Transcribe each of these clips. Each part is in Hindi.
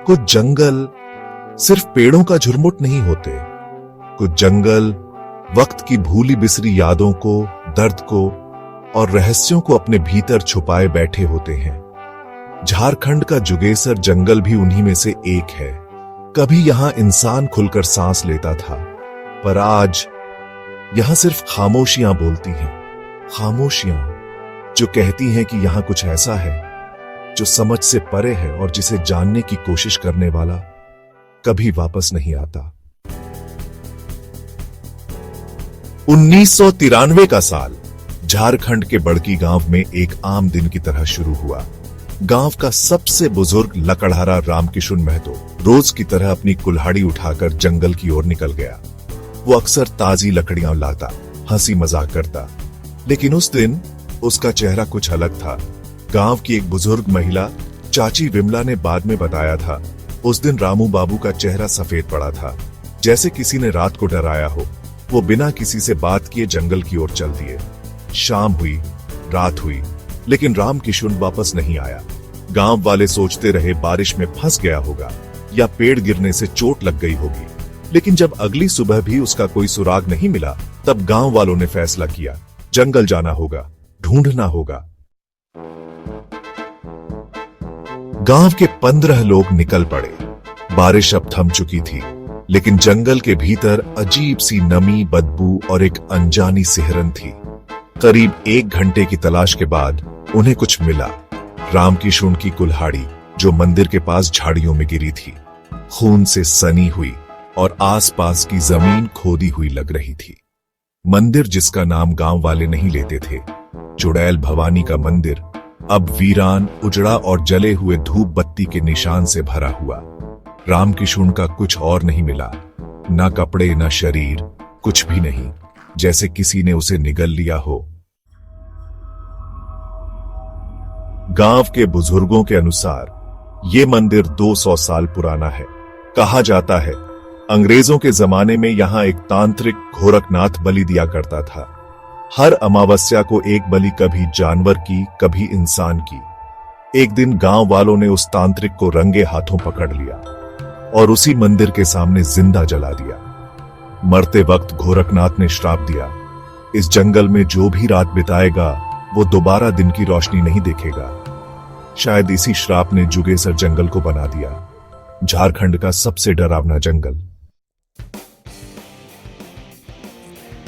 कुछ जंगल सिर्फ पेड़ों का झुरमुट नहीं होते। कुछ जंगल वक्त की भूली बिसरी यादों को, दर्द को और रहस्यों को अपने भीतर छुपाए बैठे होते हैं। झारखंड का जुगेसर जंगल भी उन्हीं में से एक है। कभी यहां इंसान खुलकर सांस लेता था, पर आज यहां सिर्फ खामोशियां बोलती हैं। खामोशियां जो कहती हैं कि यहां कुछ ऐसा है जो समझ से परे है और जिसे जानने की कोशिश करने वाला कभी वापस नहीं आता। 1993 का साल झारखंड के बड़की गांव में एक आम दिन की तरह शुरू हुआ। गांव का सबसे बुजुर्ग लकड़हारा रामकिशुन महतो रोज की तरह अपनी कुल्हाड़ी उठाकर जंगल की ओर निकल गया। वो अक्सर ताजी लकड़ियां लाता, हंसी मजाक करता, लेकिन उस दिन उसका चेहरा कुछ अलग था। गांव की एक बुजुर्ग महिला चाची विमला ने बाद में बताया था, उस दिन रामू बाबू का चेहरा सफेद पड़ा था, जैसे किसी ने रात को डराया हो। वो बिना किसी से बात किए जंगल की ओर चल दिए। शाम हुई, रात हुई, लेकिन रामकिशुन वापस नहीं आया। गांव वाले सोचते रहे बारिश में फंस गया होगा या पेड़ गिरने से चोट लग गई होगी, लेकिन जब अगली सुबह भी उसका कोई सुराग नहीं मिला, तब गांव वालों ने फैसला किया, जंगल जाना होगा, ढूंढना होगा। गांव के 15 लोग निकल पड़े। बारिश अब थम चुकी थी, लेकिन जंगल के भीतर अजीब सी नमी, बदबू और एक अनजानी सिहरन थी। करीब 1 घंटे की तलाश के बाद उन्हें कुछ मिला। रामकिशुन की कुल्हाड़ी, जो मंदिर के पास झाड़ियों में गिरी थी, खून से सनी हुई और आसपास की जमीन खोदी हुई लग रही थी। मंदिर जिसका नाम गांव वाले नहीं लेते थे, चुड़ैल भवानी का मंदिर, अब वीरान, उजड़ा और जले हुए धूप बत्ती के निशान से भरा हुआ। रामकिशुन का कुछ और नहीं मिला, ना कपड़े, ना शरीर, कुछ भी नहीं, जैसे किसी ने उसे निगल लिया हो। गांव के बुजुर्गों के अनुसार यह मंदिर 200 साल पुराना है। कहा जाता है अंग्रेजों के जमाने में यहां एक तांत्रिक गोरखनाथ बलि दिया करता था। हर अमावस्या को एक बलि कभी जानवर की, कभी इंसान की। एक दिन गांव वालों ने उस तांत्रिक को रंगे हाथों पकड़ लिया और उसी मंदिर के सामने जिंदा जला दिया। मरते वक्त गोरखनाथ ने श्राप दिया, इस जंगल में जो भी रात बिताएगा वो दोबारा दिन की रोशनी नहीं देखेगा। शायद इसी श्राप ने जुगेसर जंगल को बना दिया, झारखंड का सबसे डरावना जंगल।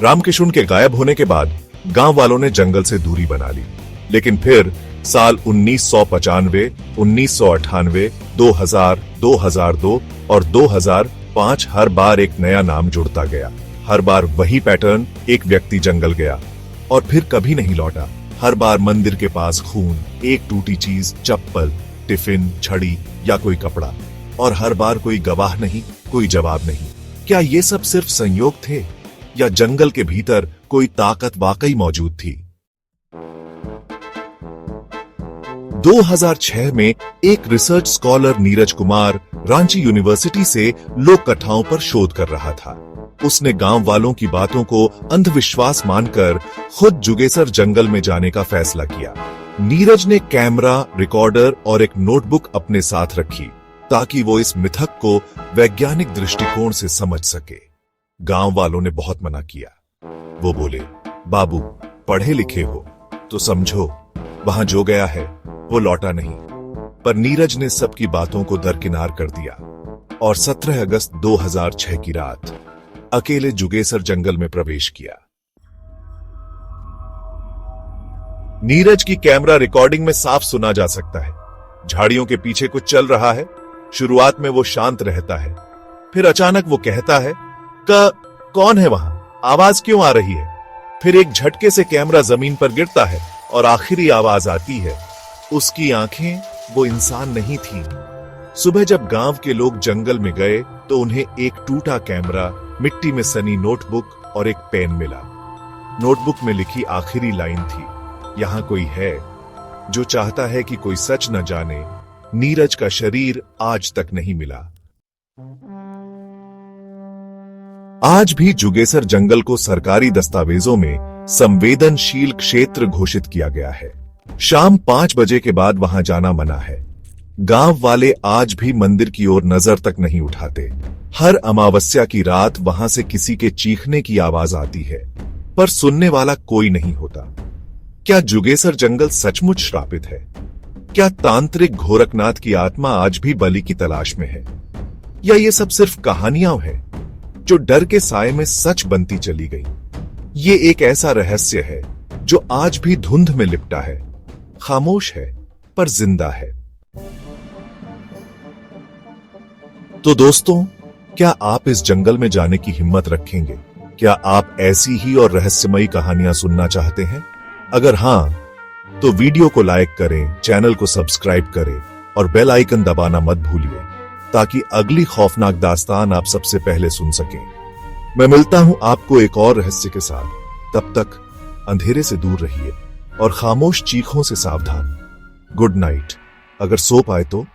रामकिशुन के गायब होने के बाद गांव वालों ने जंगल से दूरी बना ली, लेकिन फिर साल 1995, 1998, 2000, 2002 और 2005 हर बार एक नया नाम जुड़ता गया। हर बार वही पैटर्न, एक व्यक्ति जंगल गया और फिर कभी नहीं लौटा। हर बार मंदिर के पास खून, एक टूटी चीज, चप्पल, टिफिन, छड़ी या कोई कपड़ा, और हर बार कोई गवाह नहीं, कोई जवाब नहीं। क्या ये सब सिर्फ संयोग थे या जंगल के भीतर कोई ताकत वाकई मौजूद थी? 2006 में एक research scholar Neeraj Kumar Ranchi university से लोक कथाओं पर शोध कर रहा था। उसने गांव वालों की बातों को अंधविश्वास मानकर खुद जुगेसर जंगल में जाने का फैसला किया। नीरज ने कैमरा, रिकॉर्डर और एक नोटबुक अपने साथ रखी ताकि वो इस मिथक को वैज्ञानिक दृष्टिकोण से समझ सके। गांव वालों ने बहुत मना किया। वो बोले, बाबू, पढ़े लिखे हो तो समझो, वहां जो गया है वो लौटा नहीं। पर नीरज ने सबकी बातों को दरकिनार कर दिया और 17 अगस्त 2006 की रात अकेले जुगेसर जंगल में प्रवेश किया। नीरज की कैमरा रिकॉर्डिंग में साफ सुना जा सकता है, झाड़ियों के पीछे कुछ चल रहा है। शुरुआत में वो शांत रहता है, फिर अचानक वो कहता है, कौन है वहां? आवाज क्यों आ रही है? फिर एक झटके से कैमरा जमीन पर गिरता है और आखिरी आवाज आती है। उसकी आंखें वो इंसान नहीं थी। सुबह जब गांव के लोग जंगल में गए तो उन्हें एक टूटा कैमरा, मिट्टी में सनी नोटबुक और एक पेन मिला। नोटबुक में लिखी आखिरी लाइन थी, यहां कोई है जो चाहता है कि कोई सच न जाने। नीरज का शरीर आज तक नहीं मिला। आज भी जुगेसर जंगल को सरकारी दस्तावेजों में संवेदनशील क्षेत्र घोषित किया गया है। शाम 5 बजे के बाद वहां जाना मना है। गांव वाले आज भी मंदिर की ओर नजर तक नहीं उठाते। हर अमावस्या की रात वहां से किसी के चीखने की आवाज आती है, पर सुनने वाला कोई नहीं होता। क्या जुगेसर जंगल सचमुच श्रापित है? क्या तांत्रिक गोरखनाथ की आत्मा आज भी बलि की तलाश में है? या ये सब सिर्फ कहानियां हैं जो डर के साए में सच बनती चली गई? ये एक ऐसा रहस्य है जो आज भी धुंध में लिपटा है, खामोश है पर जिंदा है। तो दोस्तों, क्या आप इस जंगल में जाने की हिम्मत रखेंगे? क्या आप ऐसी ही और रहस्यमयी कहानियां सुनना चाहते हैं? अगर हां, तो वीडियो को लाइक करें, चैनल को सब्सक्राइब करें और बेल आइकन दबाना मत भूलिए, ताकि अगली खौफनाक दास्तान आप सबसे पहले सुन सकें। मैं मिलता हूं आपको एक और रहस्य के साथ। तब तक अंधेरे से दूर रहिए और खामोश चीखों से सावधान। Good night. अगर सो पाए तो